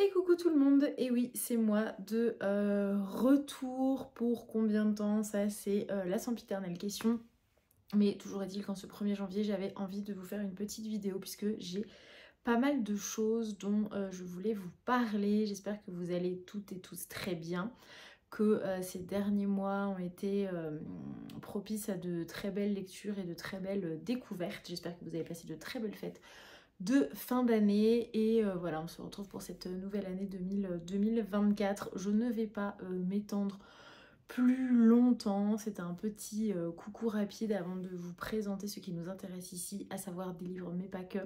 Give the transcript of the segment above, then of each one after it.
Et coucou tout le monde, et oui c'est moi de retour pour combien de temps, ça c'est la sempiternelle question. Mais toujours est-il qu'en ce 1er janvier j'avais envie de vous faire une petite vidéo puisque j'ai pas mal de choses dont je voulais vous parler. J'espère que vous allez toutes et tous très bien, que ces derniers mois ont été propices à de très belles lectures et de très belles découvertes. J'espère que vous avez passé de très belles fêtes de fin d'année et voilà, on se retrouve pour cette nouvelle année 2024. Je ne vais pas m'étendre plus longtemps, c'était un petit coucou rapide avant de vous présenter ce qui nous intéresse ici, à savoir des livres mais pas que.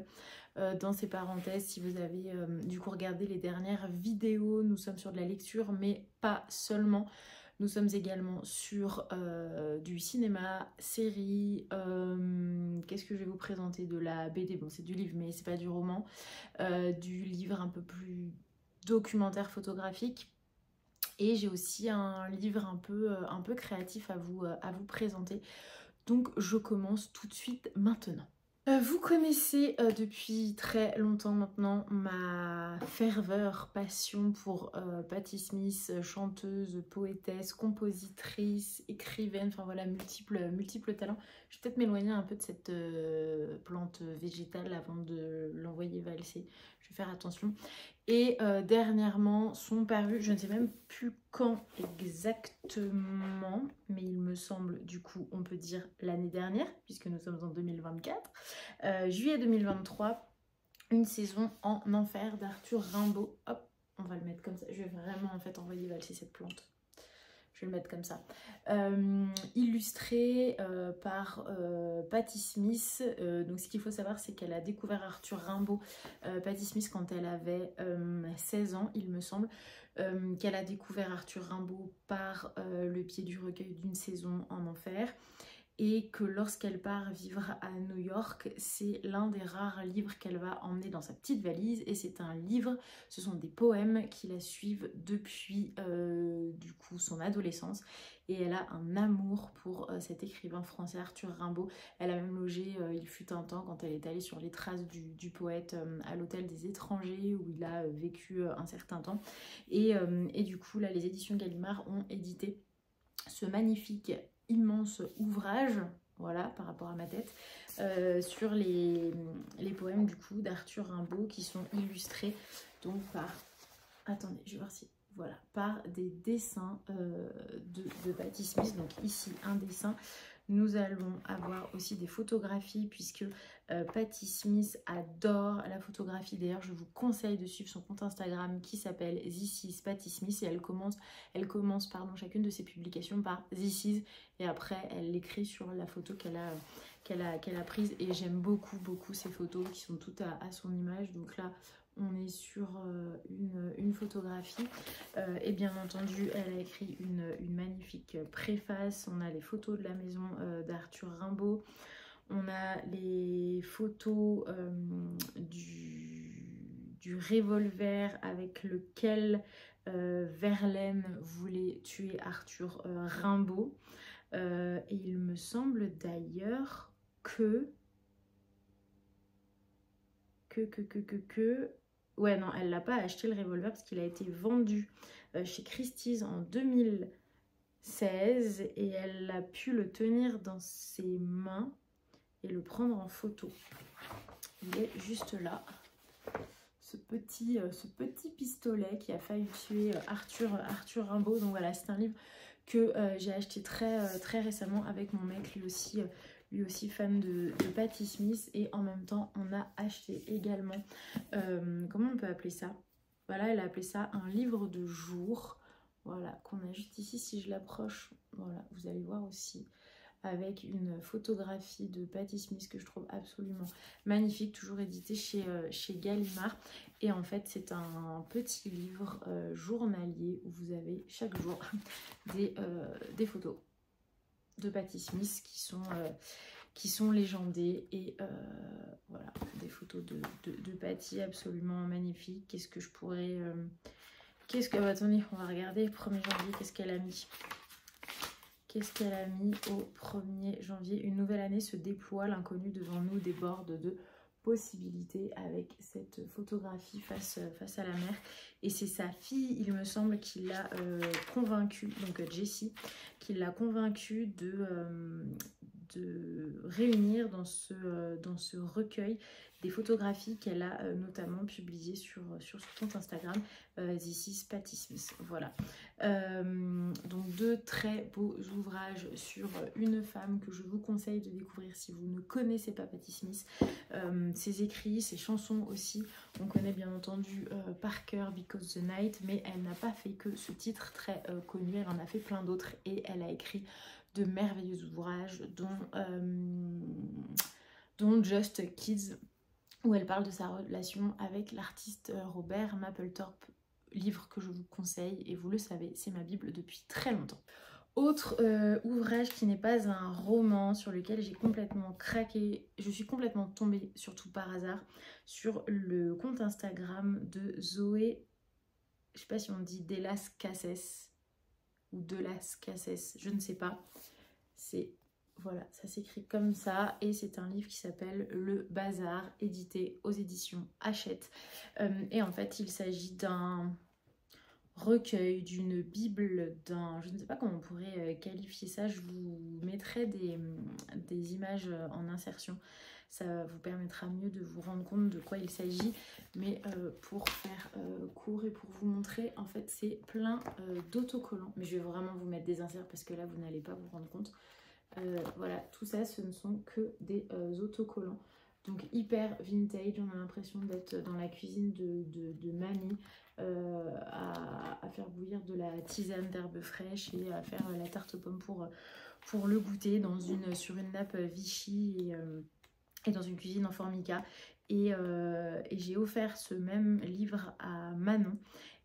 Dans ces parenthèses, si vous avez du coup regardé les dernières vidéos, nous sommes sur de la lecture mais pas seulement. Nous sommes également sur du cinéma, série, qu'est-ce que je vais vous présenter, de la BD, bon c'est du livre mais c'est pas du roman, du livre un peu plus documentaire photographique, et j'ai aussi un livre un peu créatif à vous présenter. Donc je commence tout de suite maintenant. Vous connaissez depuis très longtemps maintenant ma ferveur, passion pour Patti Smith, chanteuse, poétesse, compositrice, écrivaine, enfin voilà, multiples talents. Je vais peut-être m'éloigner un peu de cette plante végétale avant de l'envoyer valser. Je vais faire attention. Et dernièrement sont parus, je ne sais même plus quand exactement, mais il me semble, du coup on peut dire l'année dernière, puisque nous sommes en 2024, juillet 2023, une saison en enfer d'Arthur Rimbaud. Hop, on va le mettre comme ça, je vais vraiment en fait envoyer valser cette plante. Je vais le mettre comme ça. Illustré par Patti Smith. Donc ce qu'il faut savoir, c'est qu'elle a découvert Arthur Rimbaud, Patti Smith, quand elle avait 16 ans, il me semble. Qu'elle a découvert Arthur Rimbaud par le biais du recueil d'une saison en enfer. Et que lorsqu'elle part vivre à New York, c'est l'un des rares livres qu'elle va emmener dans sa petite valise. Et c'est un livre, ce sont des poèmes qui la suivent depuis du coup son adolescence. Et elle a un amour pour cet écrivain français Arthur Rimbaud. Elle a même logé, il fut un temps, quand elle est allée sur les traces du poète à l'hôtel des étrangers où il a vécu un certain temps. Et du coup là, les éditions Gallimard ont édité ce magnifique immense ouvrage, voilà, par rapport à ma tête, sur les poèmes du coup d'Arthur Rimbaud, qui sont illustrés donc par, attendez, je vais voir si, voilà, par des dessins de Patti Smith. Donc ici un dessin. Nous allons avoir aussi des photographies, puisque Patti Smith adore la photographie. D'ailleurs, je vous conseille de suivre son compte Instagram qui s'appelle This is Patti Smith, et elle commence chacune de ses publications par This is, et après elle l'écrit sur la photo qu'elle a prise. Et j'aime beaucoup ces photos qui sont toutes à son image. Donc là, on est sur une photographie. Et bien entendu, elle a écrit une magnifique préface. On a les photos de la maison d'Arthur Rimbaud. On a les photos du revolver avec lequel Verlaine voulait tuer Arthur Rimbaud. Et il me semble d'ailleurs que... Ouais, non, elle l'a pas acheté le revolver parce qu'il a été vendu chez Christie's en 2016 et elle a pu le tenir dans ses mains et le prendre en photo. Il est juste là, ce petit pistolet qui a failli tuer Arthur Rimbaud. Donc voilà, c'est un livre que j'ai acheté très récemment avec mon mec, lui aussi fan de Patti Smith. Et en même temps on a acheté également, comment on peut appeler ça, voilà, elle a appelé ça un livre de jour, voilà, qu'on a juste ici. Si je l'approche, voilà, vous allez voir aussi, avec une photographie de Patti Smith que je trouve absolument magnifique, toujours édité chez Gallimard. Et en fait c'est un petit livre journalier où vous avez chaque jour des photos de Patti Smith qui sont légendées. Et voilà, des photos de Patti absolument magnifiques. Qu'est-ce que je pourrais... attendez, on va regarder, 1er janvier, qu'est-ce qu'elle a mis? Qu'est-ce qu'elle a mis au 1er janvier? Une nouvelle année se déploie, l'inconnu devant nous déborde de possibilités avec cette photographie face à la mer. Et c'est sa fille, il me semble, qui l'a convaincue, donc Jessie, qui l'a convaincue de réunir dans ce recueil des photographies qu'elle a notamment publiées sur son compte Instagram, This is Patti Smith. Voilà. Donc 2 très beaux ouvrages sur une femme que je vous conseille de découvrir si vous ne connaissez pas Patti Smith. Ses écrits, ses chansons aussi, on connaît bien entendu par cœur Because the Night, mais elle n'a pas fait que ce titre très connu, elle en a fait plein d'autres et elle a écrit de merveilleux ouvrages dont Just Kids, où elle parle de sa relation avec l'artiste Robert Mapplethorpe, livre que je vous conseille et vous le savez, c'est ma bible depuis très longtemps. Autre ouvrage qui n'est pas un roman, sur lequel j'ai complètement craqué, je suis complètement tombée, surtout par hasard, sur le compte Instagram de Zoé, je sais pas si on dit De Las Cases ou De Las Cases, je ne sais pas. C'est, voilà, ça s'écrit comme ça et c'est un livre qui s'appelle Le Bazar, édité aux éditions Hachette. Et en fait, il s'agit d'un recueil, d'une bible, je ne sais pas comment on pourrait qualifier ça, je vous mettrai des images en insertion, ça vous permettra mieux de vous rendre compte de quoi il s'agit, mais pour faire court et pour vous montrer, en fait c'est plein d'autocollants, mais je vais vraiment vous mettre des inserts parce que là vous n'allez pas vous rendre compte. Voilà, tout ça ce ne sont que des autocollants. Donc hyper vintage, on a l'impression d'être dans la cuisine de mamie, à faire bouillir de la tisane d'herbes fraîches et à faire la tarte aux pommes pour le goûter sur une nappe Vichy et dans une cuisine en formica. Et j'ai offert ce même livre à Manon.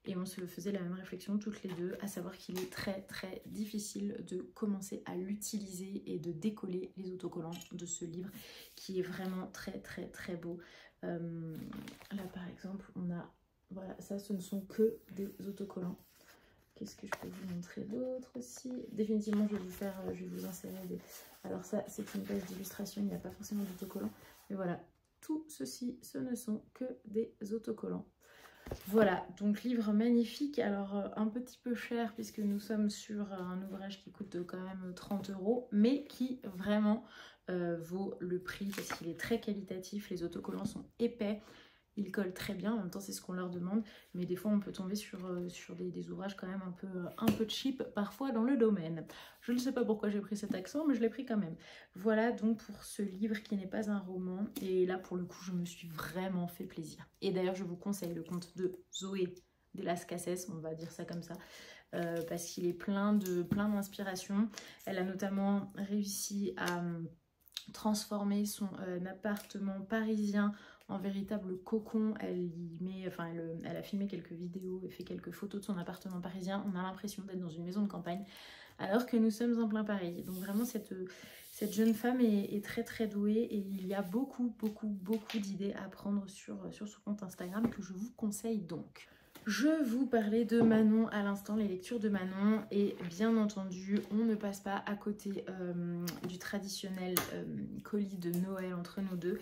Et on se faisait la même réflexion toutes les deux, à savoir qu'il est très très difficile de commencer à l'utiliser et de décoller les autocollants de ce livre qui est vraiment très très très beau. Là par exemple on a, voilà, ça ce ne sont que des autocollants. Qu'est-ce que je peux vous montrer d'autre aussi? Définitivement je vais vous insérer des... Alors ça c'est une page d'illustration, il n'y a pas forcément d'autocollants, mais voilà, tout ceci ce ne sont que des autocollants. Voilà, donc livre magnifique, alors un petit peu cher puisque nous sommes sur un ouvrage qui coûte quand même 30 €, mais qui vraiment vaut le prix parce qu'il est très qualitatif, les autocollants sont épais, ils collent très bien, en même temps c'est ce qu'on leur demande, mais des fois on peut tomber sur des ouvrages quand même un peu cheap parfois dans le domaine. Je ne sais pas pourquoi j'ai pris cet accent, mais je l'ai pris quand même. Voilà donc pour ce livre qui n'est pas un roman, et là pour le coup je me suis vraiment fait plaisir. Et d'ailleurs je vous conseille le conte de Zoé De Las Cases, on va dire ça comme ça, parce qu'il est plein d'inspiration. Elle a notamment réussi à transformer son appartement parisien en véritable cocon. Elle a filmé quelques vidéos et fait quelques photos de son appartement parisien. On a l'impression d'être dans une maison de campagne alors que nous sommes en plein Paris. Donc vraiment cette jeune femme est très très douée et il y a beaucoup d'idées à prendre sur son compte Instagram que je vous conseille donc. Je vous parlais de Manon à l'instant, les lectures de Manon, et bien entendu on ne passe pas à côté du traditionnel colis de Noël entre nous deux,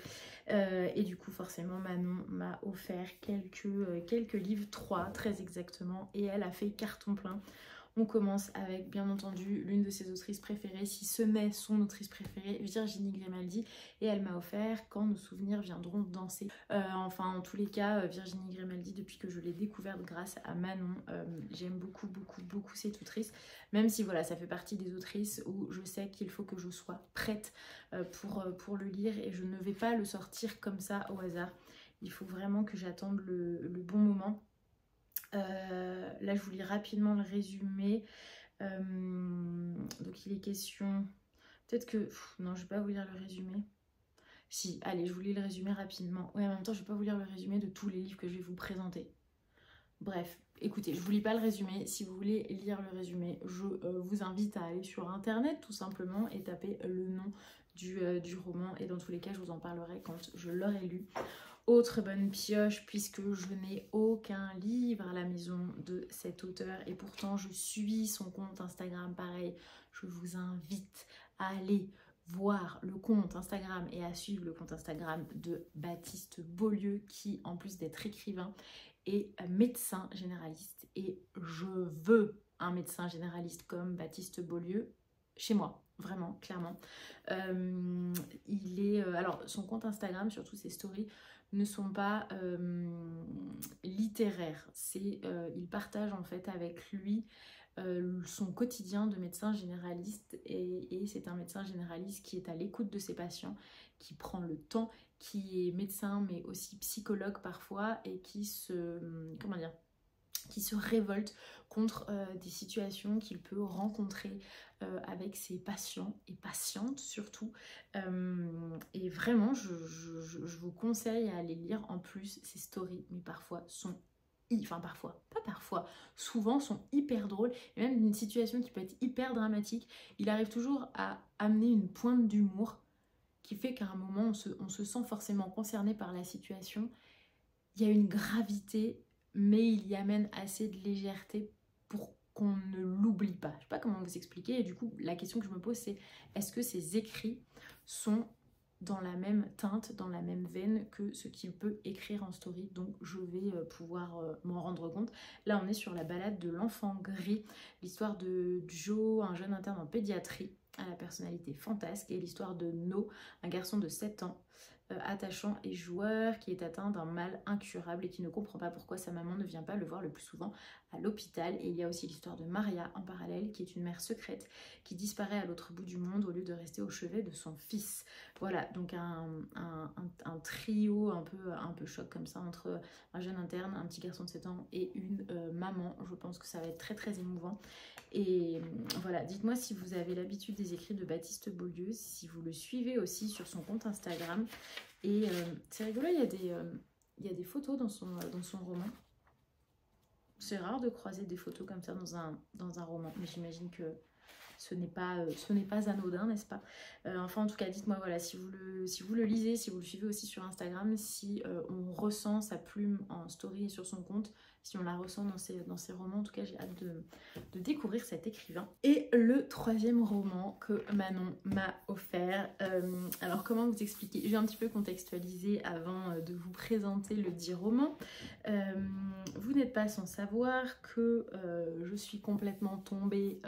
et du coup forcément Manon m'a offert quelques livres, 3 très exactement, et elle a fait carton plein. On commence avec bien entendu l'une de ses autrices préférées, si ce n'est son autrice préférée, Virginie Grimaldi, et elle m'a offert Quand nos souvenirs viendront danser. Enfin en tous les cas, Virginie Grimaldi, depuis que je l'ai découverte grâce à Manon, j'aime beaucoup cette autrice, même si voilà ça fait partie des autrices où je sais qu'il faut que je sois prête pour le lire et je ne vais pas le sortir comme ça au hasard. Il faut vraiment que j'attende le bon moment. Là je vous lis rapidement le résumé. Donc il est question, peut-être que non je vais pas vous lire le résumé, si allez je vous lis le résumé rapidement, ouais en même temps je vais pas vous lire le résumé de tous les livres que je vais vous présenter. Bref, écoutez, je vous lis pas le résumé. Si vous voulez lire le résumé, je vous invite à aller sur internet tout simplement et taper le nom du roman, et dans tous les cas je vous en parlerai quand je l'aurai lu. Autre bonne pioche, puisque je n'ai aucun livre à la maison de cet auteur et pourtant je suis son compte Instagram, pareil, je vous invite à aller voir le compte Instagram et à suivre le compte Instagram de Baptiste Beaulieu qui, en plus d'être écrivain, est médecin généraliste. Et je veux un médecin généraliste comme Baptiste Beaulieu chez moi, vraiment, clairement. Alors, son compte Instagram, surtout ses stories, ne sont pas littéraires. Il partage en fait avec lui son quotidien de médecin généraliste et c'est un médecin généraliste qui est à l'écoute de ses patients, qui prend le temps, qui est médecin mais aussi psychologue parfois et qui se révolte contre des situations qu'il peut rencontrer avec ses patients et patientes surtout. Et vraiment, je vous conseille à aller lire. En plus, ces stories, mais parfois sont souvent sont hyper drôles, et même une situation qui peut être hyper dramatique, il arrive toujours à amener une pointe d'humour qui fait qu'à un moment on se sent forcément concerné par la situation. Il y a une gravité, mais il y amène assez de légèreté pour qu'on ne l'oublie pas. Je ne sais pas comment vous expliquer, et du coup la question que je me pose c'est, est-ce que ces écrits sont dans la même teinte, dans la même veine que ce qu'il peut écrire en story? Donc je vais pouvoir m'en rendre compte. Là on est sur la balade de l'enfant gris, l'histoire de Joe, un jeune interne en pédiatrie à la personnalité fantasque, et l'histoire de No, un garçon de 7 ans attachant et joueur qui est atteint d'un mal incurable et qui ne comprend pas pourquoi sa maman ne vient pas le voir le plus souvent à l'hôpital. Et il y a aussi l'histoire de Maria en parallèle, qui est une mère secrète qui disparaît à l'autre bout du monde au lieu de rester au chevet de son fils. Voilà, donc un trio un peu choc comme ça entre un jeune interne, un petit garçon de 7 ans et une maman. Je pense que ça va être très très émouvant. Et voilà, dites-moi si vous avez l'habitude des écrits de Baptiste Beaulieu, si vous le suivez aussi sur son compte Instagram. Et c'est rigolo, il y a des photos dans son roman. C'est rare de croiser des photos comme ça dans un roman, mais j'imagine que ce n'est pas anodin, n'est-ce pas? Enfin, en tout cas, dites-moi, voilà, si vous le lisez, si vous le suivez aussi sur Instagram, si on ressent sa plume en story et sur son compte, si on la ressent dans ses romans. En tout cas, j'ai hâte de découvrir cet écrivain. Et le troisième roman que Manon m'a offert, alors comment vous expliquer? Je vais un petit peu contextualiser avant de vous présenter le dit roman. Vous n'êtes pas sans savoir que je suis complètement tombée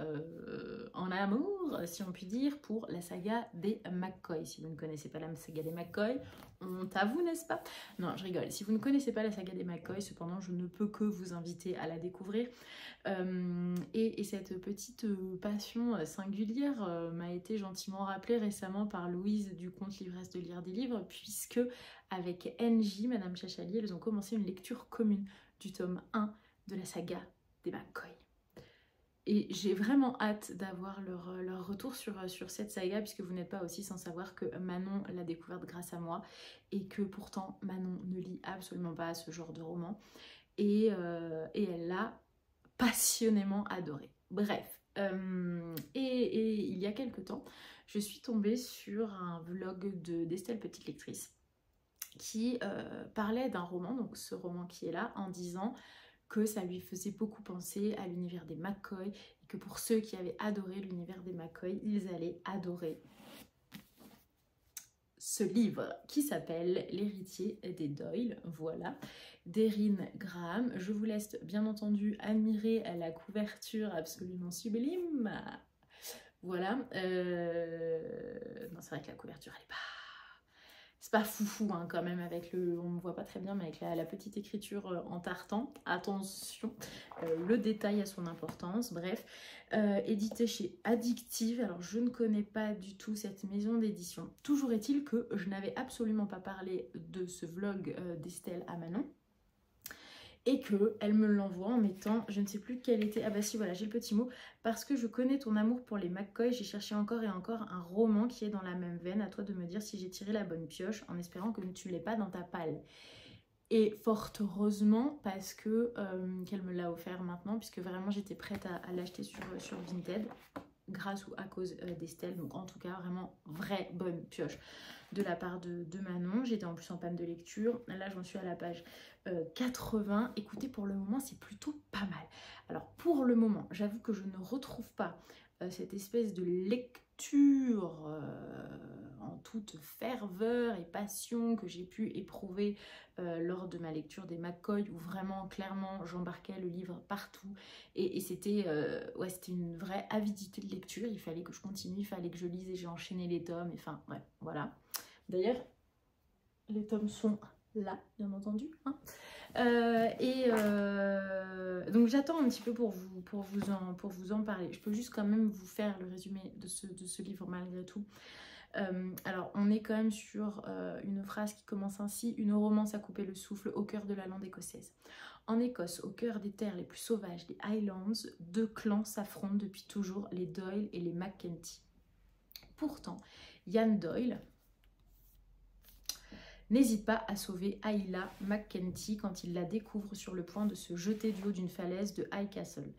en amour, si on peut dire, pour la saga des McCoy. Si vous ne connaissez pas la saga des McCoy, honte à vous, n'est-ce pas? Non, je rigole. Si vous ne connaissez pas la saga des McCoy, cependant, je ne peux que vous inviter à la découvrir. Et cette petite passion singulière m'a été gentiment rappelée récemment par Louise du compte L'ivresse de lire des livres, puisque avec NJ, Madame Chachali, elles ont commencé une lecture commune du tome 1 de la saga des McCoy. Et j'ai vraiment hâte d'avoir leur retour sur cette saga, puisque vous n'êtes pas aussi sans savoir que Manon l'a découverte grâce à moi, et que pourtant Manon ne lit absolument pas ce genre de roman, et elle l'a passionnément adoré. Bref, et il y a quelque temps, je suis tombée sur un vlog d'Estelle Petite Lectrice qui parlait d'un roman, donc ce roman qui est là, en disant que ça lui faisait beaucoup penser à l'univers des McCoy, et que pour ceux qui avaient adoré l'univers des McCoy, ils allaient adorer ce livre qui s'appelle L'héritier des Doyle, voilà, d'Erin Graham. Je vous laisse bien entendu admirer la couverture absolument sublime. Voilà, non, c'est vrai que la couverture elle est pas... C'est pas foufou hein, quand même, avec on ne voit pas très bien, mais avec la petite écriture en tartan. Attention, le détail a son importance. Bref, édité chez Addictive. Alors je ne connais pas du tout cette maison d'édition. Toujours est-il que je n'avais absolument pas parlé de ce vlog d'Estelle à Manon, et qu'elle me l'envoie en mettant, je ne sais plus quel était, ah bah si voilà, j'ai le petit mot, parce que je connais ton amour pour les McCoy, j'ai cherché encore et encore un roman qui est dans la même veine, à toi de me dire si j'ai tiré la bonne pioche, en espérant que tu ne l'aies pas dans ta palle. Et fort heureusement, parce que qu'elle me l'a offert maintenant, puisque vraiment j'étais prête à l'acheter sur Vinted, grâce ou à cause d'Estelle. Donc en tout cas, vraiment vraie bonne pioche de la part de Manon. J'étais en plus en panne de lecture. Là, j'en suis à la page 80. Écoutez, pour le moment, c'est plutôt pas mal. Alors pour le moment, j'avoue que je ne retrouve pas cette espèce de lecture en toute ferveur et passion que j'ai pu éprouver lors de ma lecture des McCoy, où vraiment clairement j'embarquais le livre partout et c'était ouais, c'était une vraie avidité de lecture. Il fallait que je continue, il fallait que je lise et j'ai enchaîné les tomes, enfin ouais, voilà. D'ailleurs les tomes sont là, bien entendu, hein. Donc j'attends un petit peu pour vous en parler. Je peux juste quand même vous faire le résumé de ce livre malgré tout. Alors on est quand même sur une phrase qui commence ainsi: une romance a coupé le souffle au cœur de la lande écossaise. En Écosse, au cœur des terres les plus sauvages, les Highlands, deux clans s'affrontent depuis toujours, les Doyle et les Mackenzie. Pourtant, Ian Doyle n'hésite pas à sauver Ayla Mackenzie quand il la découvre sur le point de se jeter du haut d'une falaise de High Castle.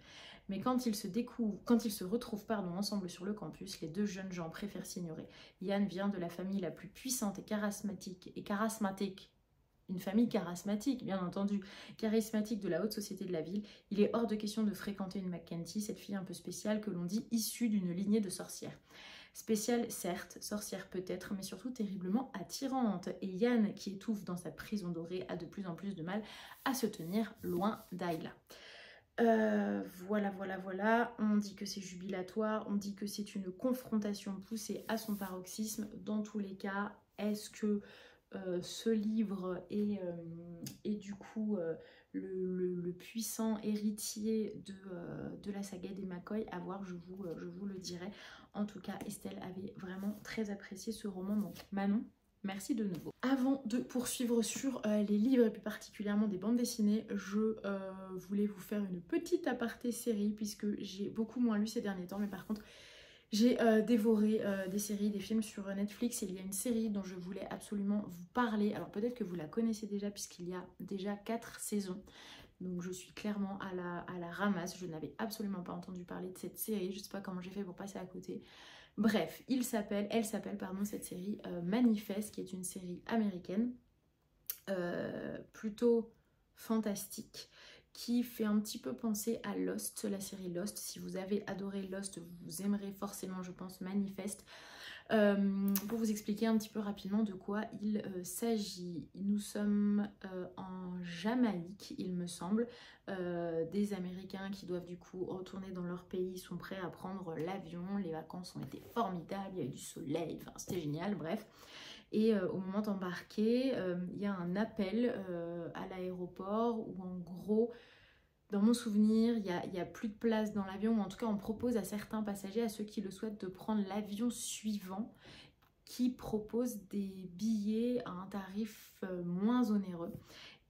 Mais quand ils se retrouvent ensemble sur le campus, les deux jeunes gens préfèrent s'ignorer. Ian vient de la famille la plus puissante et charismatique, une famille charismatique, bien entendu, charismatique de la haute société de la ville. Il est hors de question de fréquenter une Mackenzie, cette fille un peu spéciale que l'on dit issue d'une lignée de sorcières. Spéciale, certes, sorcière peut-être, mais surtout terriblement attirante. Et Ian, qui étouffe dans sa prison dorée, a de plus en plus de mal à se tenir loin d'Ayla. Voilà. On dit que c'est jubilatoire, on dit que c'est une confrontation poussée à son paroxysme. Dans tous les cas, est-ce que ce livre est du coup le puissant héritier de la saga des McCoy? À voir, je vous le dirai. En tout cas, Estelle avait vraiment très apprécié ce roman, donc Manon, merci de nouveau. Avant de poursuivre sur les livres et plus particulièrement des bandes dessinées, je voulais vous faire une petite aparté série puisque j'ai beaucoup moins lu ces derniers temps, mais par contre j'ai dévoré des séries, des films sur Netflix. Et il y a une série dont je voulais absolument vous parler. Alors peut-être que vous la connaissez déjà puisqu'il y a déjà 4 saisons. Donc je suis clairement à la ramasse. Je n'avais absolument pas entendu parler de cette série. Je ne sais pas comment j'ai fait pour passer à côté. Bref, elle s'appelle cette série Manifest, qui est une série américaine plutôt fantastique, qui fait un petit peu penser à Lost, la série Lost. Si vous avez adoré Lost, vous aimerez forcément, je pense, Manifest. Pour vous expliquer un petit peu rapidement de quoi il s'agit. Nous sommes en Jamaïque, il me semble. Des Américains qui doivent du coup retourner dans leur pays, sont prêts à prendre l'avion. Les vacances ont été formidables, il y a eu du soleil, enfin, c'était génial, bref. Et au moment d'embarquer, il y a un appel à l'aéroport où en gros, dans mon souvenir, il y a plus de place dans l'avion, ou en tout cas on propose à certains passagers, à ceux qui le souhaitent, de prendre l'avion suivant qui propose des billets à un tarif moins onéreux.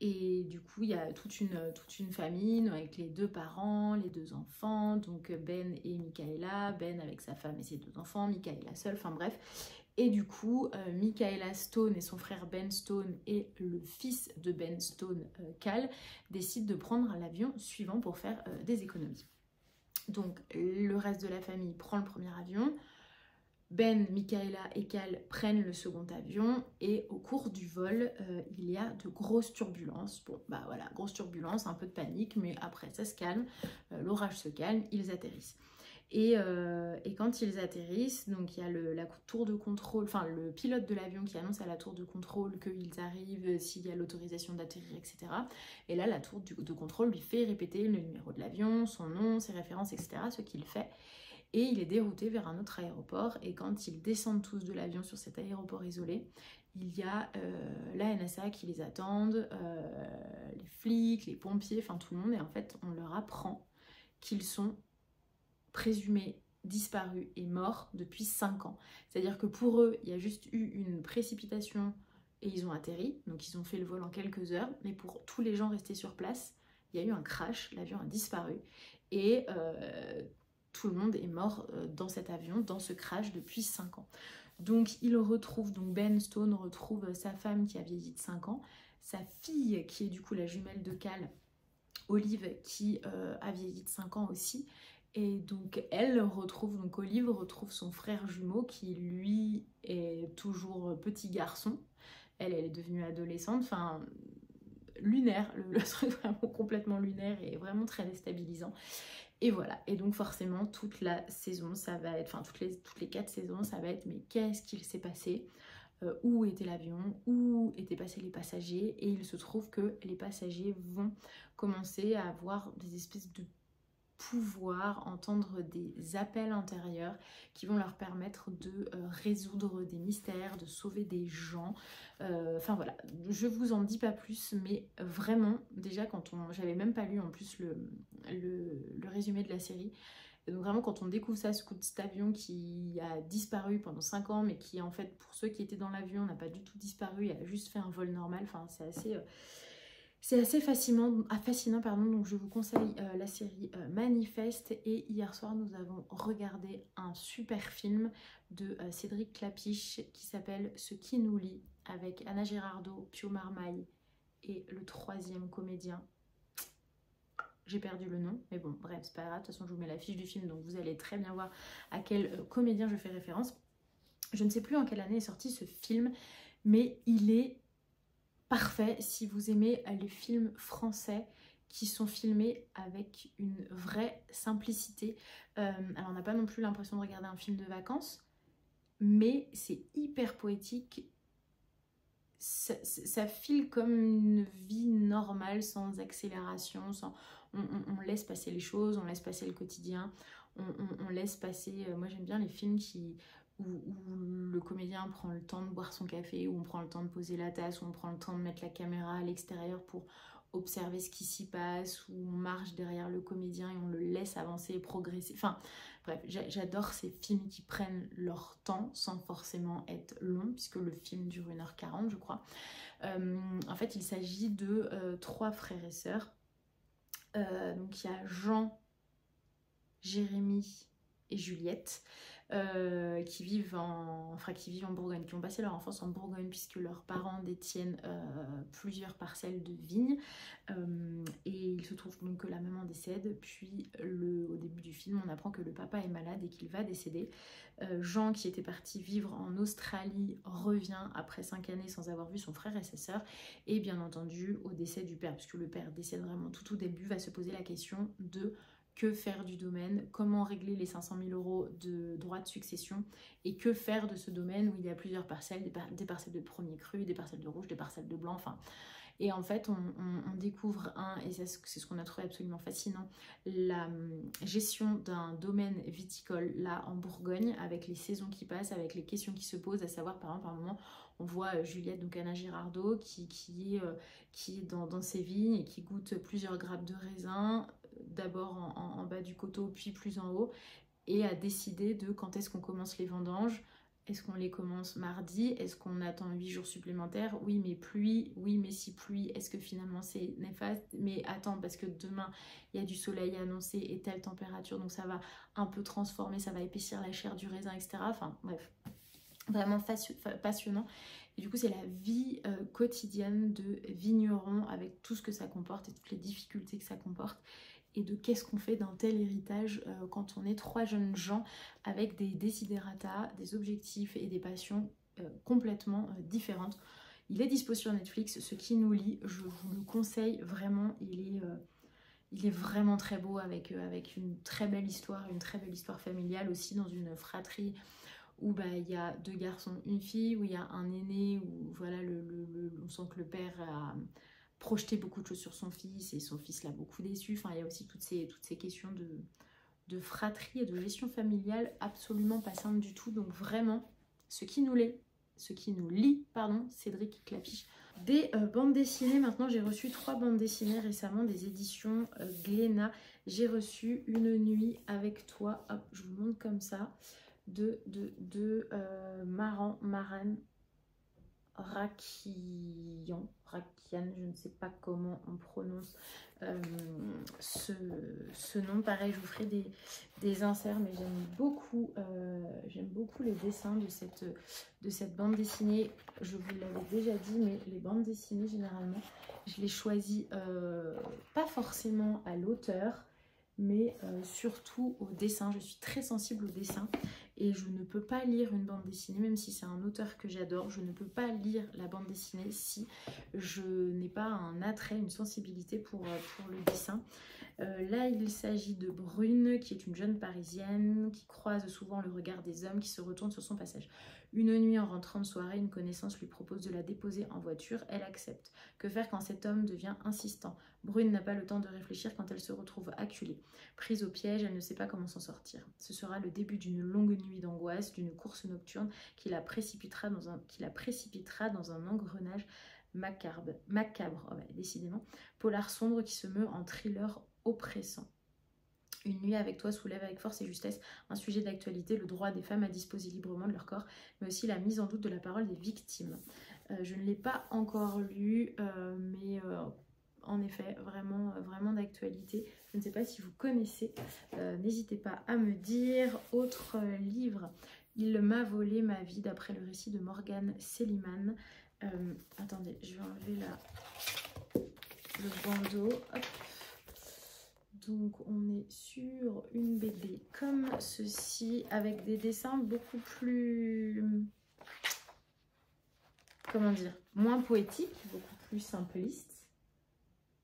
Et du coup, il y a toute une famille avec les 2 parents, les 2 enfants, donc Ben et Michaela, Ben avec sa femme et ses 2 enfants, Michaela seule, enfin bref. Et du coup, Michaela Stone et son frère Ben Stone et le fils de Ben Stone, Cal, décident de prendre l'avion suivant pour faire des économies. Donc le reste de la famille prend le premier avion. Ben, Michaela et Cal prennent le second avion et au cours du vol, il y a de grosses turbulences. Bon, bah voilà, grosses turbulences, un peu de panique, mais après ça se calme, l'orage se calme, ils atterrissent. Et quand ils atterrissent, donc il y a la tour de contrôle, enfin le pilote de l'avion qui annonce à la tour de contrôle qu'ils arrivent, s'il y a l'autorisation d'atterrir, etc. Et là, la tour de contrôle lui fait répéter le numéro de l'avion, son nom, ses références, etc. Ce qu'il fait. Et il est dérouté vers un autre aéroport. Et quand ils descendent tous de l'avion sur cet aéroport isolé, il y a la NSA qui les attendent, les flics, les pompiers, enfin tout le monde. Et en fait, on leur apprend qu'ils sont présumés disparus et morts depuis 5 ans. C'est-à-dire que pour eux, il y a juste eu une précipitation et ils ont atterri. Donc ils ont fait le vol en quelques heures. Mais pour tous les gens restés sur place, il y a eu un crash, l'avion a disparu. Et tout le monde est mort dans cet avion, dans ce crash depuis 5 ans. Donc Ben Stone retrouve sa femme qui a vieilli de 5 ans, sa fille qui est du coup la jumelle de Cal, Olive, qui a vieilli de 5 ans aussi. Et donc Olive retrouve son frère jumeau qui lui est toujours petit garçon. Elle est devenue adolescente. Enfin, lunaire, le truc vraiment complètement lunaire et vraiment très déstabilisant. Et voilà, et donc forcément toute la saison ça va être, enfin toutes les 4 saisons ça va être mais qu'est-ce qu'il s'est passé, où était l'avion, où étaient passés les passagers, et il se trouve que les passagers vont commencer à avoir des espèces de pouvoir, entendre des appels intérieurs qui vont leur permettre de résoudre des mystères, de sauver des gens. Enfin voilà, je vous en dis pas plus, mais vraiment, déjà j'avais même pas lu en plus le résumé de la série. Et donc vraiment quand on découvre ça, ce coup de cet avion qui a disparu pendant 5 ans, mais qui en fait pour ceux qui étaient dans l'avion n'a pas du tout disparu, il a juste fait un vol normal, enfin c'est assez fascinant, pardon, donc je vous conseille la série Manifeste. Et hier soir, nous avons regardé un super film de Cédric Clapiche qui s'appelle Ce qui nous lie, avec Anna Girardot, Pio Marmaille et le 3e comédien. J'ai perdu le nom, mais bon, bref, c'est pas grave. De toute façon, je vous mets la fiche du film, donc vous allez très bien voir à quel comédien je fais référence. Je ne sais plus en quelle année est sorti ce film, mais il est parfait si vous aimez les films français qui sont filmés avec une vraie simplicité. Alors on n'a pas non plus l'impression de regarder un film de vacances, mais c'est hyper poétique. Ça file comme une vie normale, sans accélération, on laisse passer les choses, on laisse passer le quotidien, on laisse passer... moi j'aime bien les films où le comédien prend le temps de boire son café, où on prend le temps de poser la tasse, où on prend le temps de mettre la caméra à l'extérieur pour observer ce qui s'y passe, où on marche derrière le comédien et on le laisse avancer et progresser. Enfin bref, j'adore ces films qui prennent leur temps sans forcément être longs, puisque le film dure 1h40 je crois. En fait il s'agit de 3 frères et sœurs. Donc il y a Jean, Jérémy et Juliette qui vivent en Bourgogne, qui ont passé leur enfance en Bourgogne puisque leurs parents détiennent plusieurs parcelles de vignes, et il se trouve donc que la maman décède, puis au début du film on apprend que le papa est malade et qu'il va décéder. Jean, qui était parti vivre en Australie, revient après 5 années sans avoir vu son frère et sa sœur, et bien entendu au décès du père, puisque le père décède vraiment tout au début, va se poser la question de que faire du domaine, comment régler les 500 000 € de droits de succession, et que faire de ce domaine où il y a plusieurs parcelles, des parcelles de premier cru, des parcelles de rouge, des parcelles de blanc, enfin... Et en fait, on découvre et c'est ce qu'on a trouvé absolument fascinant, la gestion d'un domaine viticole là en Bourgogne, avec les saisons qui passent, avec les questions qui se posent, à savoir par exemple, par un moment, on voit Juliette, donc Anna Girardot, qui est dans ses vignes et qui goûte plusieurs grappes de raisin, d'abord en bas du coteau, puis plus en haut, et a décidé de quand est-ce qu'on commence les vendanges. Est-ce qu'on les commence mardi? Est-ce qu'on attend 8 jours supplémentaires? Oui, mais pluie. Oui, mais si pluie, est-ce que finalement c'est néfaste? Mais attends, parce que demain, il y a du soleil annoncé et telle température, donc ça va un peu transformer, ça va épaissir la chair du raisin, etc. Enfin, bref, vraiment passionnant. Et du coup, c'est la vie quotidienne de vigneron, avec tout ce que ça comporte et toutes les difficultés que ça comporte. Et de qu'est-ce qu'on fait d'un tel héritage quand on est 3 jeunes gens avec des desiderata, des objectifs et des passions complètement différentes. Il est dispo sur Netflix, Ce qui nous lie, je vous le conseille vraiment, il est vraiment très beau, avec une très belle histoire familiale aussi, dans une fratrie où il y a 2 garçons, une fille, où il y a un aîné, où voilà, on sent que le père a projeté beaucoup de choses sur son fils et son fils l'a beaucoup déçu. Enfin, il y a aussi toutes ces questions de fratrie et de gestion familiale absolument pas simples du tout. Donc vraiment, ce qui nous lie, Cédric Clapiche. Des bandes dessinées, maintenant j'ai reçu 3 bandes dessinées récemment des éditions Glénat. J'ai reçu Une nuit avec toi, hop, je vous montre comme ça, de Maran Rakian, je ne sais pas comment on prononce ce nom. Pareil, je vous ferai des inserts, mais j'aime beaucoup les dessins de cette bande dessinée. Je vous l'avais déjà dit, mais les bandes dessinées, généralement, je les choisis pas forcément à l'auteur, mais surtout au dessin. Je suis très sensible au dessin. et je ne peux pas lire une bande dessinée, même si c'est un auteur que j'adore, je ne peux pas lire la bande dessinée si je n'ai pas un attrait, une sensibilité pour le dessin. Là, il s'agit de Brune, qui est une jeune Parisienne, qui croise souvent le regard des hommes, qui se retourne sur son passage. Une nuit, en rentrant de soirée, une connaissance lui propose de la déposer en voiture. Elle accepte. Que faire quand cet homme devient insistant? Brune n'a pas le temps de réfléchir quand elle se retrouve acculée. Prise au piège, elle ne sait pas comment s'en sortir. Ce sera le début d'une longue nuit d'angoisse, d'une course nocturne qui la précipitera dans un engrenage macabre, oh ouais, décidément. Polar sombre qui se meut en thriller oppressant. Une nuit avec toi soulève avec force et justesse un sujet d'actualité, le droit des femmes à disposer librement de leur corps, mais aussi la mise en doute de la parole des victimes. Je ne l'ai pas encore lu, mais en effet, vraiment d'actualité. Je ne sais pas si vous connaissez, n'hésitez pas à me dire. Autre livre, Il m'a volé ma vie, d'après le récit de Morgane Selliman. Attendez, je vais enlever le bandeau. Hop. Donc on est sur une BD comme ceci, avec des dessins beaucoup plus, comment dire, moins poétiques, beaucoup plus simplistes,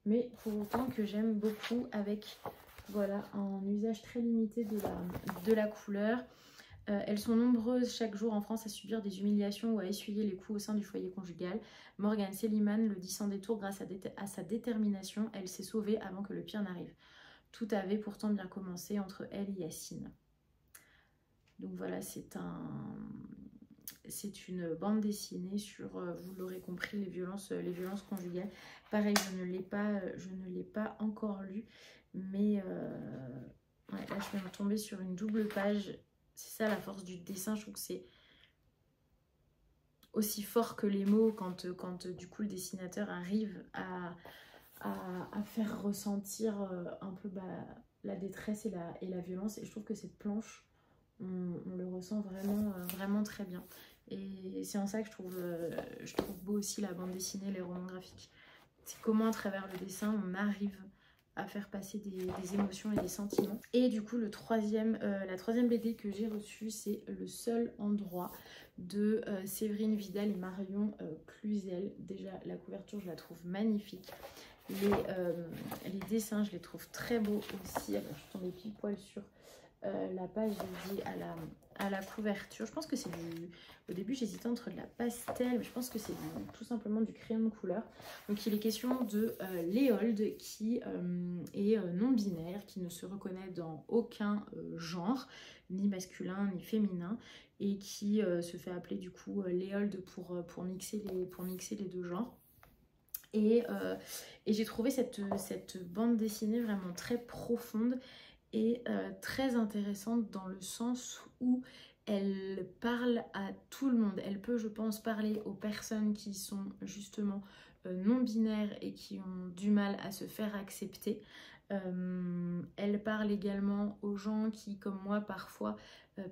mais pour autant que j'aime beaucoup, avec voilà un usage très limité de la couleur. Elles sont nombreuses chaque jour en France à subir des humiliations ou à essuyer les coups au sein du foyer conjugal. Morgane Selliman le dit sans détour, grâce à sa détermination, elle s'est sauvée avant que le pire n'arrive. Tout avait pourtant bien commencé entre elle et Yacine. Donc voilà, c'est une bande dessinée sur, vous l'aurez compris, les violences conjugales. Pareil, je ne l'ai pas encore lu, mais ouais, là je viens de tomber sur une double page. C'est ça la force du dessin, je trouve que c'est aussi fort que les mots quand du coup le dessinateur arrive à faire ressentir un peu la détresse et la violence. Et je trouve que cette planche, on le ressent vraiment très bien. Et c'est en ça que je trouve beau aussi la bande dessinée, les romans graphiques. C'est comment à travers le dessin, on arrive à faire passer des émotions et des sentiments. Et du coup, la troisième BD que j'ai reçue, c'est Le seul endroit de Séverine Vidal et Marion Cluzel. Déjà, la couverture, je la trouve magnifique. Les dessins, je les trouve très beaux aussi. Alors, je suis tombée pile poil sur la page dédiée à la couverture. Je pense que c'est au début, j'hésitais entre de la pastel, mais je pense que c'est tout simplement du crayon de couleur. Donc, il est question de Léold, qui est non-binaire, qui ne se reconnaît dans aucun genre, ni masculin, ni féminin, et qui se fait appeler du coup Léold pour mixer les deux genres. Et j'ai trouvé cette bande dessinée vraiment très profonde et très intéressante, dans le sens où elle parle à tout le monde. Elle peut, je pense, parler aux personnes qui sont justement non-binaires et qui ont du mal à se faire accepter. Elle parle également aux gens qui, comme moi, parfois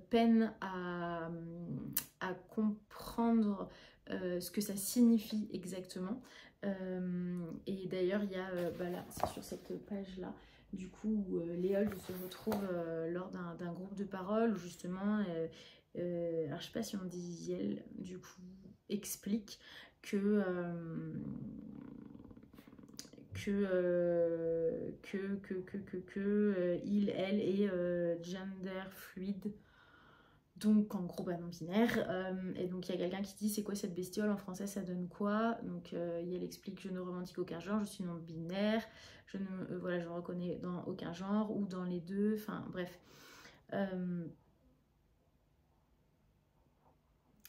peinent à comprendre ce que ça signifie exactement. Et d'ailleurs, il y a, là, c'est sur cette page-là, du coup, où Léold se retrouve lors d'un groupe de parole, où justement, alors je sais pas si on dit Yel, du coup, explique que il, elle est gender fluide. Donc en gros non-binaire, et donc il y a quelqu'un qui dit c'est quoi cette bestiole, en français ça donne quoi? Donc elle explique je ne revendique aucun genre, je suis non-binaire, je ne voilà, je me reconnais dans aucun genre ou dans les deux, enfin bref.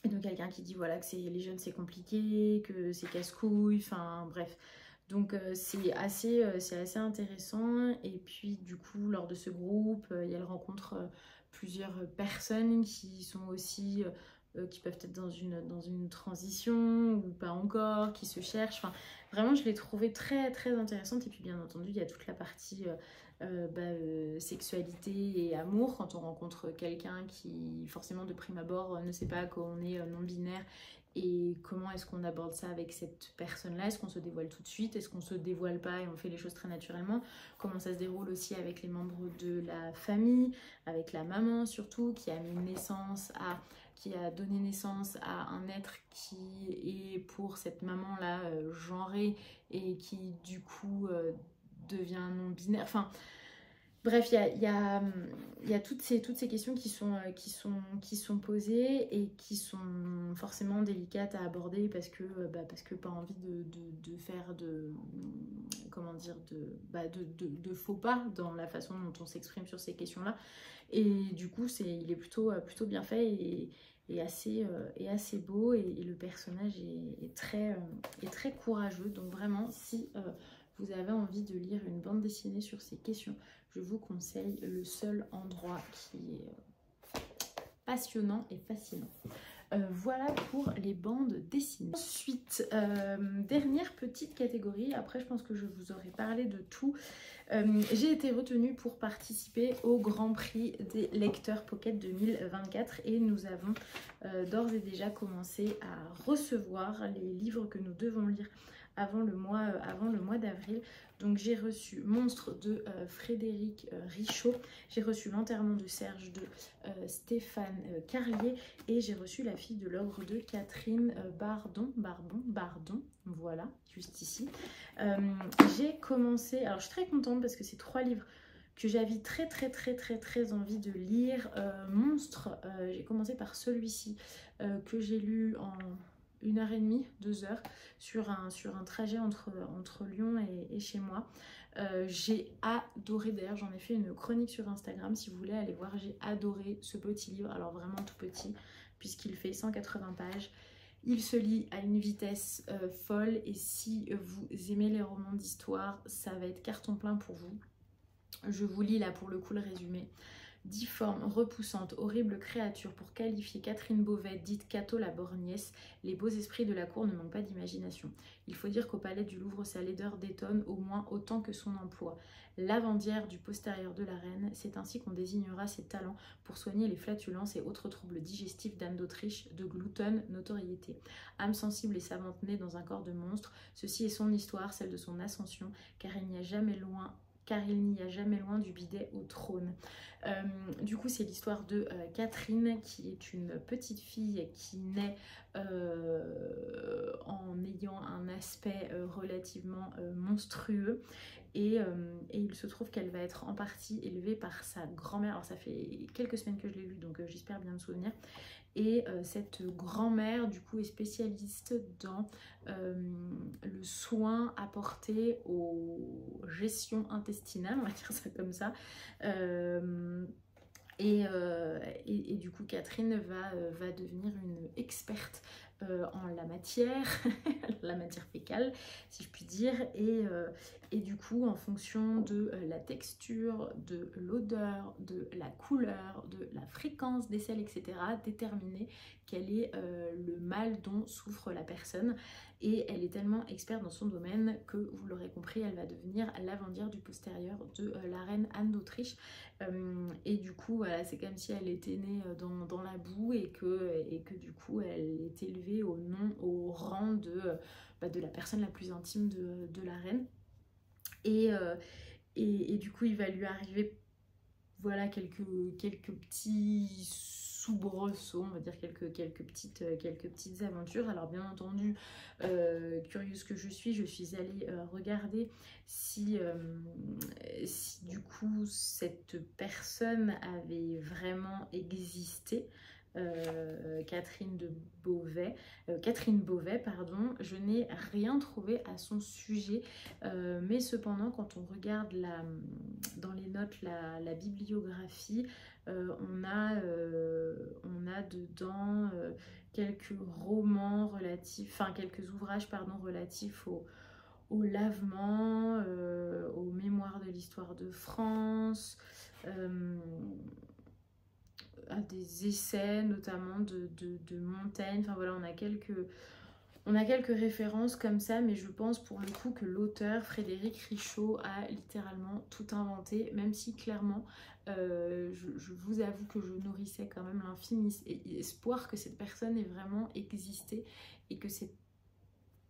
Et donc quelqu'un qui dit voilà que les jeunes c'est compliqué, que c'est casse-couille, enfin bref. Donc c'est assez intéressant. Et puis du coup lors de ce groupe, elle rencontre plusieurs personnes qui sont aussi, qui peuvent être dans une transition ou pas encore, qui se cherchent. Enfin, vraiment, je l'ai trouvée très intéressante. Et puis bien entendu, il y a toute la partie sexualité et amour, quand on rencontre quelqu'un qui forcément de prime abord ne sait pas qu'on est non-binaire et comment est-ce qu'on aborde ça avec cette personne-là? Est-ce qu'on se dévoile tout de suite? Est-ce qu'on se dévoile pas et on fait les choses très naturellement? Comment ça se déroule aussi avec les membres de la famille, avec la maman surtout, qui a donné naissance à un être qui est pour cette maman-là genré et qui du coup devient non-binaire. Enfin, bref, il y a toutes ces questions qui sont posées et qui sont forcément délicates à aborder parce que pas envie de faire comment dire, de faux pas dans la façon dont on s'exprime sur ces questions-là. Et du coup, il est plutôt bien fait et assez beau et le personnage est très courageux. Donc vraiment, si vous avez envie de lire une bande dessinée sur ces questions, je vous conseille Le Seul Endroit qui est passionnant et fascinant. Voilà pour les bandes dessinées. Ensuite, dernière petite catégorie, après je pense que je vous aurais parlé de tout. J'ai été retenue pour participer au Grand Prix des lecteurs Pocket 2024 et nous avons d'ores et déjà commencé à recevoir les livres que nous devons lire avant le mois d'avril. Donc j'ai reçu Monstre de Frédéric Richaud, j'ai reçu L'enterrement de Serge de Stéphane Carlier et j'ai reçu La fille de l'ogre de Catherine Bardon, voilà, juste ici. J'ai commencé, alors je suis très contente parce que c'est 3 livres que j'avais très envie de lire. Monstre, j'ai commencé par celui-ci que j'ai lu en 1h30, 2h sur un trajet entre Lyon et chez moi. J'ai adoré, d'ailleurs j'en ai fait une chronique sur Instagram si vous voulez aller voir. J'ai adoré ce petit livre, alors vraiment tout petit puisqu'il fait 180 pages. Il se lit à une vitesse folle et si vous aimez les romans d'histoire, ça va être carton plein pour vous. Je vous lis là pour le coup le résumé. Difforme, repoussante, horrible créature, pour qualifier Catherine Beauvais, dite Cato la borgnesse, les beaux esprits de la cour ne manquent pas d'imagination. Il faut dire qu'au palais du Louvre, sa laideur détonne au moins autant que son emploi. Lavandière du postérieur de la reine, c'est ainsi qu'on désignera ses talents pour soigner les flatulences et autres troubles digestifs d'Anne d'Autriche, de gloutonne notoriété. Âme sensible et savante née dans un corps de monstre, ceci est son histoire, celle de son ascension, car il n'y a jamais loin du bidet au trône. Du coup, c'est l'histoire de Catherine, qui est une petite fille qui naît en ayant un aspect relativement monstrueux. Et il se trouve qu'elle va être en partie élevée par sa grand-mère. Alors ça fait quelques semaines que je l'ai lu, donc j'espère bien me souvenir. Et cette grand-mère, du coup, est spécialiste dans le soin apporté aux gestions intestinales, on va dire ça comme ça. Et du coup, Catherine va devenir une experte en la matière, la matière fécale, si je puis dire. Et du coup, en fonction de la texture, de l'odeur, de la couleur, de la fréquence des sels, etc., déterminer quel est le mal dont souffre la personne. Et elle est tellement experte dans son domaine que, vous l'aurez compris, elle va devenir lavandière du postérieur de la reine Anne d'Autriche. Et du coup, voilà, c'est comme si elle était née dans la boue et que du coup, elle est élevée au rang de la personne la plus intime de la reine. Et du coup, il va lui arriver voilà quelques petits soubresauts, on va dire quelques petites aventures. Alors bien entendu, curieuse que je suis allée regarder si du coup cette personne avait vraiment existé. Catherine Beauvais, pardon. Je n'ai rien trouvé à son sujet, mais cependant quand on regarde dans les notes la bibliographie, on a dedans quelques romans relatifs, enfin quelques ouvrages pardon relatifs au lavement, aux mémoires de l'histoire de France, à des essais notamment de Montaigne. Enfin voilà, on a On a quelques références comme ça, mais je pense pour le coup que l'auteur Frédéric Richaud a littéralement tout inventé, même si clairement je vous avoue que je nourrissais quand même l'infime espoir que cette personne ait vraiment existé et que cette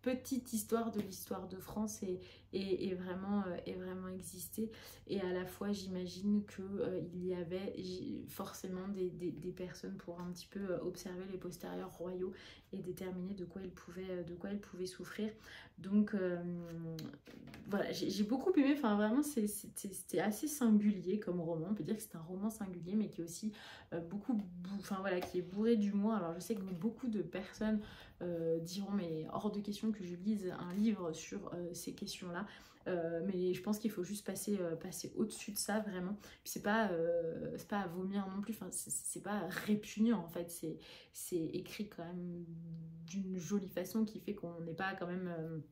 petite histoire de l'histoire de France ait vraiment existé. Et à la fois j'imagine qu'il y avait forcément des personnes pour un petit peu observer les postérieurs royaux et déterminer de quoi ils pouvaient souffrir. Donc voilà, j'ai beaucoup aimé, enfin vraiment c'était assez singulier comme roman. On peut dire que c'est un roman singulier mais qui est aussi enfin voilà, qui est bourré d'humour. Alors je sais que beaucoup de personnes diront mais hors de question que je lise un livre sur ces questions-là. Mais je pense qu'il faut juste passer au-dessus de ça vraiment. Puis c'est pas à vomir non plus, enfin, c'est pas répugnant en fait, c'est écrit quand même d'une jolie façon qui fait qu'on n'est pas quand même...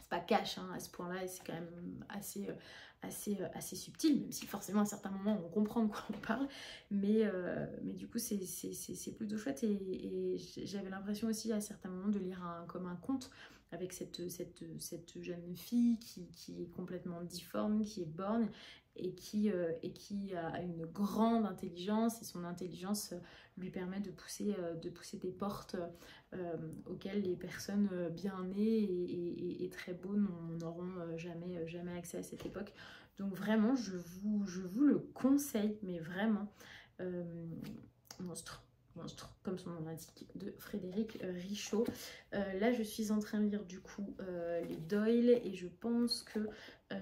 c'est pas cash hein, à ce point-là et c'est quand même assez subtil, même si forcément à certains moments on comprend de quoi on parle, mais du coup c'est plutôt chouette et j'avais l'impression aussi à certains moments de lire comme un conte avec cette jeune fille qui est complètement difforme, qui est borgne et qui a une grande intelligence et son intelligence lui permet de pousser des portes auxquelles les personnes bien nées et très beaux n'auront jamais accès à cette époque. Donc vraiment, je vous le conseille, mais vraiment, monstre, comme son nom l'indique, de Frédéric Richaud. Là, je suis en train de lire du coup les Doyle et je pense que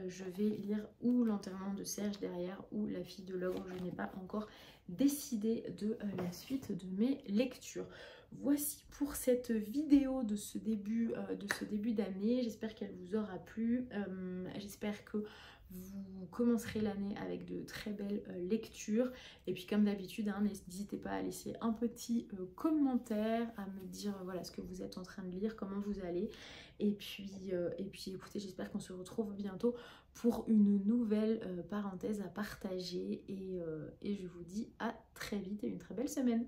je vais lire ou L'enterrement de Serge derrière ou La fille de l'ogre. Je n'ai pas encore décidé de la suite de mes lectures. Voici pour cette vidéo de ce début d'année. J'espère qu'elle vous aura plu. J'espère que vous commencerez l'année avec de très belles lectures. Et puis comme d'habitude, hein, n'hésitez pas à laisser un petit commentaire, à me dire voilà ce que vous êtes en train de lire, comment vous allez. Et puis écoutez, j'espère qu'on se retrouve bientôt pour une nouvelle parenthèse à partager. Et je vous dis à très vite et une très belle semaine.